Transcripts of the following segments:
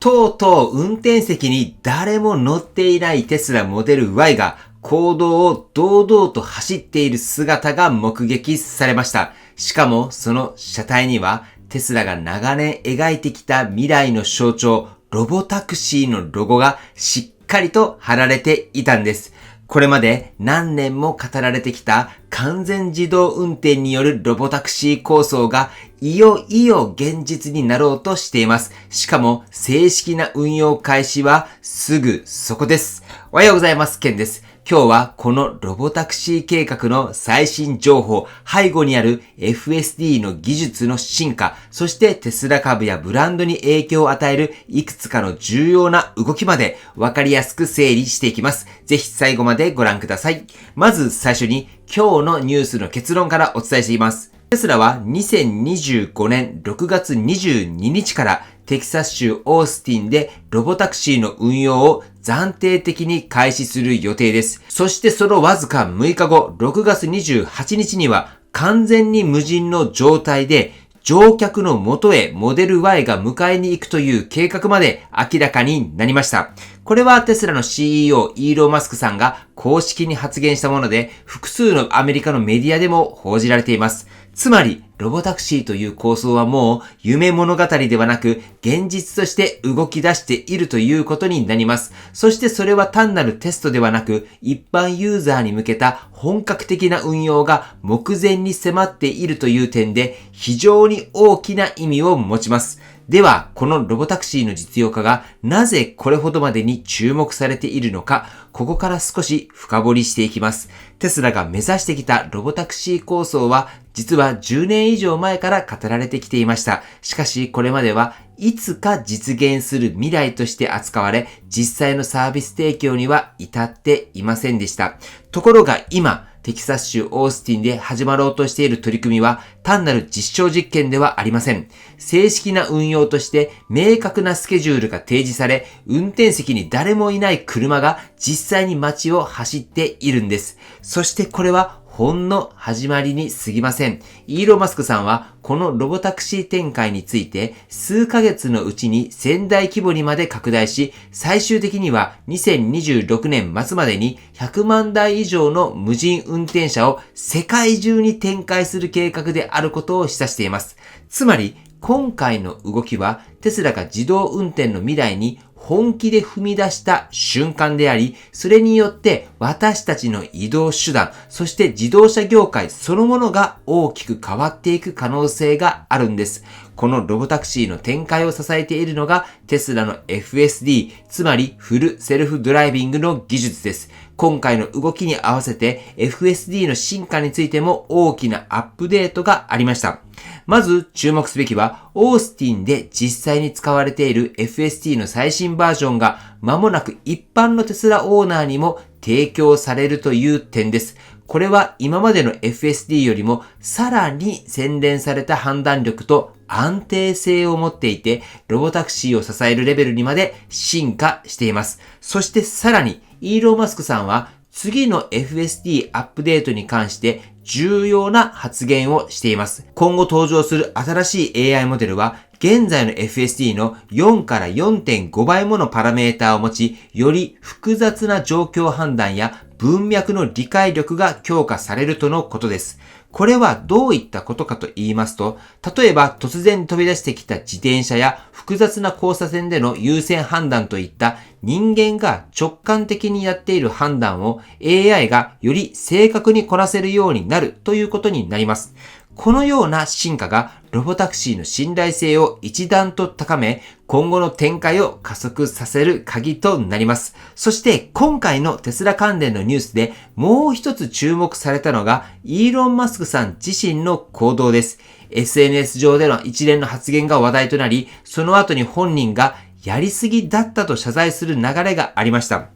とうとう運転席に誰も乗っていないテスラモデル Y が公道を堂々と走っている姿が目撃されました。しかもその車体にはテスラが長年描いてきた未来の象徴、ロボタクシーのロゴがしっかりと貼られていたんです。これまで何年も語られてきた完全自動運転によるロボタクシー構想がいよいよ現実になろうとしています。しかも正式な運用開始はすぐそこです。おはようございます。ケンです。今日はこのロボタクシー計画の最新情報、背後にある FSD の技術の進化、そしてテスラ株やブランドに影響を与えるいくつかの重要な動きまでわかりやすく整理していきます。ぜひ最後までご覧ください。まず最初に今日のニュースの結論からお伝えしていきます。テスラは2025年6月22日からテキサス州オースティンでロボタクシーの運用を暫定的に開始する予定です。そしてそのわずか6日後、6月28日には完全に無人の状態で乗客の元へモデル Y が迎えに行くという計画まで明らかになりました。これはテスラの CEO イーロン・マスクさんが公式に発言したもので、複数のアメリカのメディアでも報じられています。つまり、ロボタクシーという構想はもう夢物語ではなく現実として動き出しているということになります。そしてそれは単なるテストではなく一般ユーザーに向けた本格的な運用が目前に迫っているという点で非常に大きな意味を持ちます。では、このロボタクシーの実用化がなぜこれほどまでに注目されているのか、ここから少し深掘りしていきます。テスラが目指してきたロボタクシー構想は、実は10年以上前から語られてきていました。しかし、これまではいつか実現する未来として扱われ、実際のサービス提供には至っていませんでした。ところが今、テキサス州オースティンで始まろうとしている取り組みは単なる実証実験ではありません。正式な運用として明確なスケジュールが提示され、運転席に誰もいない車が実際に街を走っているんです。そしてこれはほんの始まりに過ぎません。イーロン・マスクさんはこのロボタクシー展開について数ヶ月のうちに1000台規模にまで拡大し、最終的には2026年末までに100万台以上の無人運転車を世界中に展開する計画であることを示唆しています。つまり今回の動きはテスラが自動運転の未来に本気で踏み出した瞬間であり、それによって私たちの移動手段、そして自動車業界そのものが大きく変わっていく可能性があるんです。このロボタクシーの展開を支えているのがテスラの FSD、つまりフルセルフドライビングの技術です。今回の動きに合わせて FSD の進化についても大きなアップデートがありました。まず注目すべきはオースティンで実際に使われている FSD の最新バージョンが間もなく一般のテスラオーナーにも提供されるという点です。これは今までの FSD よりもさらに洗練された判断力と安定性を持っていて、ロボタクシーを支えるレベルにまで進化しています。そしてさらにイーロン・マスクさんは次の FSD アップデートに関して重要な発言をしています。今後登場する新しい AI モデルは現在の FSD の4から 4.5 倍ものパラメーターを持ち、より複雑な状況判断や文脈の理解力が強化されるとのことです。これはどういったことかと言いますと、例えば突然飛び出してきた自転車や複雑な交差点での優先判断といった人間が直感的にやっている判断を AI がより正確にこなせるようになるということになります。このような進化がロボタクシーの信頼性を一段と高め、今後の展開を加速させる鍵となります。そして今回のテスラ関連のニュースでもう一つ注目されたのがイーロン・マスクさん自身の行動です。SNS 上での一連の発言が話題となり、その後に本人がやりすぎだったと謝罪する流れがありました。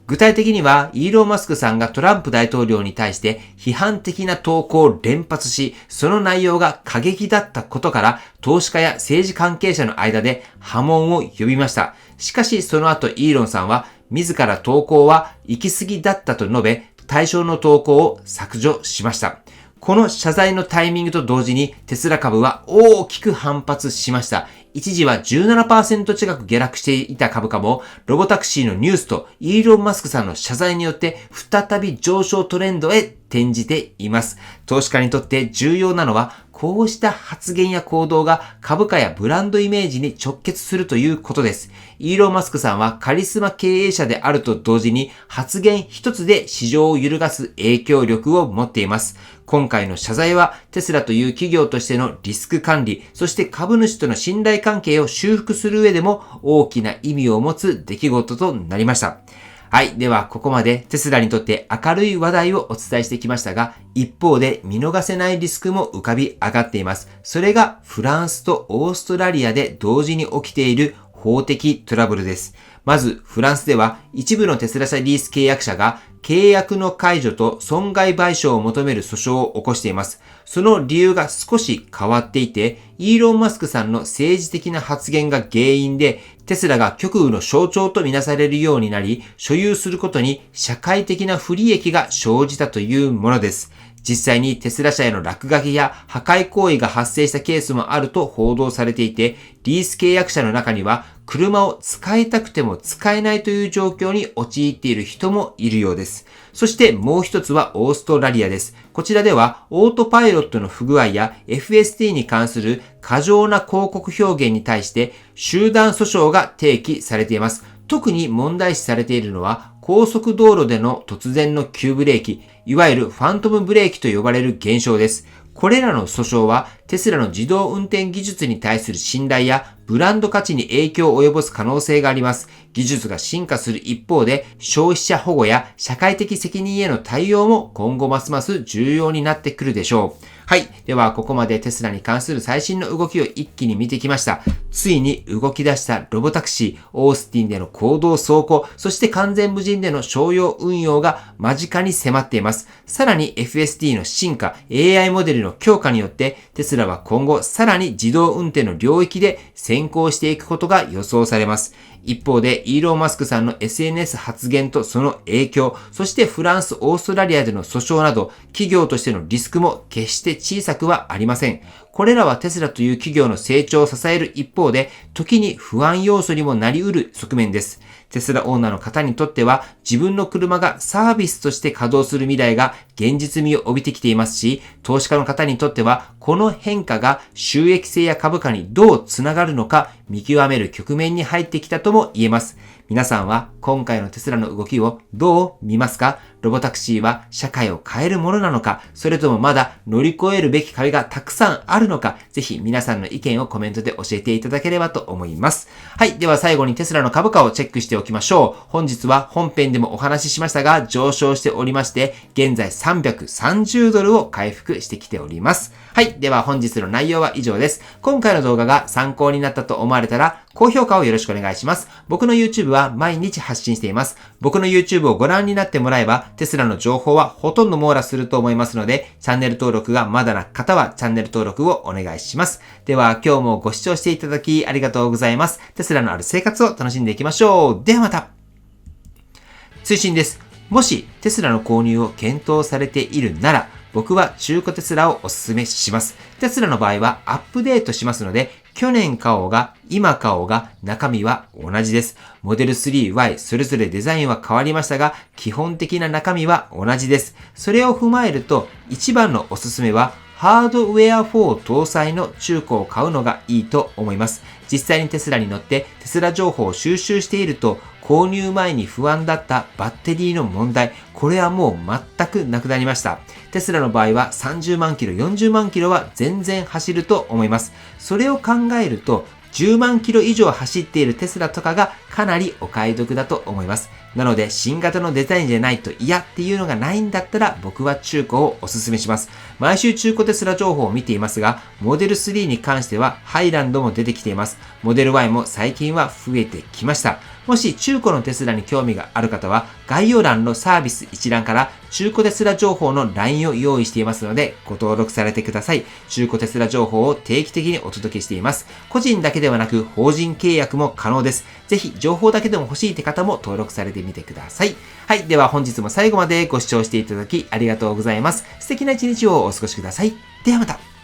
具体的には、イーロン・マスクさんがトランプ大統領に対して批判的な投稿を連発し、その内容が過激だったことから、投資家や政治関係者の間で波紋を呼びました。しかし、その後イーロンさんは、自ら投稿は行き過ぎだったと述べ、対象の投稿を削除しました。この謝罪のタイミングと同時にテスラ株は大きく反発しました。一時は 17% 近く下落していた株価も、ロボタクシーのニュースとイーロン・マスクさんの謝罪によって再び上昇トレンドへ転じています。投資家にとって重要なのは、こうした発言や行動が株価やブランドイメージに直結するということです。イーロン・マスクさんはカリスマ経営者であると同時に発言一つで市場を揺るがす影響力を持っています。今回の謝罪はテスラという企業としてのリスク管理、そして株主との信頼関係を修復する上でも大きな意味を持つ出来事となりました。はい。では、ここまでテスラにとって明るい話題をお伝えしてきましたが、一方で見逃せないリスクも浮かび上がっています。それがフランスとオーストラリアで同時に起きている法的トラブルです。まず、フランスでは一部のテスラ社リース契約者が契約の解除と損害賠償を求める訴訟を起こしています。その理由が少し変わっていて、イーロン・マスクさんの政治的な発言が原因で、テスラが極右の象徴とみなされるようになり、所有することに社会的な不利益が生じたというものです。実際にテスラ社への落書きや破壊行為が発生したケースもあると報道されていて、リース契約者の中には車を使いたくても使えないという状況に陥っている人もいるようです。そしてもう一つはオーストラリアです。こちらではオートパイロットの不具合や FSD に関する過剰な広告表現に対して集団訴訟が提起されています。特に問題視されているのは高速道路での突然の急ブレーキ、いわゆるファントムブレーキと呼ばれる現象です。これらの訴訟はテスラの自動運転技術に対する信頼やブランド価値に影響を及ぼす可能性があります。技術が進化する一方で消費者保護や社会的責任への対応も今後ますます重要になってくるでしょう。はい。では、ここまでテスラに関する最新の動きを一気に見てきました。ついに動き出したロボタクシー、オースティンでの公道走行、そして完全無人での商用運用が間近に迫っています。さらに FSD の進化、AI モデルの強化によって、テスラは今後さらに自動運転の領域で先行していくことが予想されます。一方で、イーロン・マスクさんの SNS 発言とその影響、そしてフランス、オーストラリアでの訴訟など、企業としてのリスクも決して小さくはありません。これらはテスラという企業の成長を支える一方で、時に不安要素にもなり得る側面です。テスラオーナーの方にとっては、自分の車がサービスとして稼働する未来が現実味を帯びてきていますし、投資家の方にとっては、この変化が収益性や株価にどうつながるのか見極める局面に入ってきたとも言えます。皆さんは今回のテスラの動きをどう見ますか？ロボタクシーは社会を変えるものなのか、それともまだ乗り越えるべき壁がたくさんあるのか、ぜひ皆さんの意見をコメントで教えていただければと思います。はい。では最後にテスラの株価をチェックしておきましょう。本日は本編でもお話ししましたが、上昇しておりまして、現在330ドルを回復してきております。はい。では本日の内容は以上です。今回の動画が参考になったと思われたら、高評価をよろしくお願いします。僕の YouTube は毎日発信しています。僕の YouTube をご覧になってもらえば、テスラの情報はほとんど網羅すると思いますので、チャンネル登録がまだな方はチャンネル登録をお願いします。では今日もご視聴していただきありがとうございます。テスラのある生活を楽しんでいきましょう。ではまた。追伸です。もしテスラの購入を検討されているなら、僕は中古テスラをお勧めします。テスラの場合はアップデートしますので、去年買おうが今買おうが中身は同じです。モデル 3Y それぞれデザインは変わりましたが、基本的な中身は同じです。それを踏まえると、一番のおすすめはハードウェア4搭載の中古を買うのがいいと思います。実際にテスラに乗ってテスラ情報を収集していると、購入前に不安だったバッテリーの問題、これはもう全くなくなりました。テスラの場合は30万キロ、40万キロは全然走ると思います。それを考えると、10万キロ以上走っているテスラとかがかなりお買い得だと思います。なので、新型のデザインじゃないと嫌っていうのがないんだったら、僕は中古をお勧めします。毎週中古テスラ情報を見ていますが、モデル3に関してはハイランドも出てきています。モデル Y も最近は増えてきました。もし中古のテスラに興味がある方は、概要欄のサービス一覧から中古テスラ情報の LINE を用意していますので、ご登録されてください。中古テスラ情報を定期的にお届けしています。個人だけではなく、法人契約も可能です。ぜひ、情報だけでも欲しいって方も登録されてみてください。はい。では本日も最後までご視聴していただきありがとうございます。素敵な一日をお過ごしください。ではまた。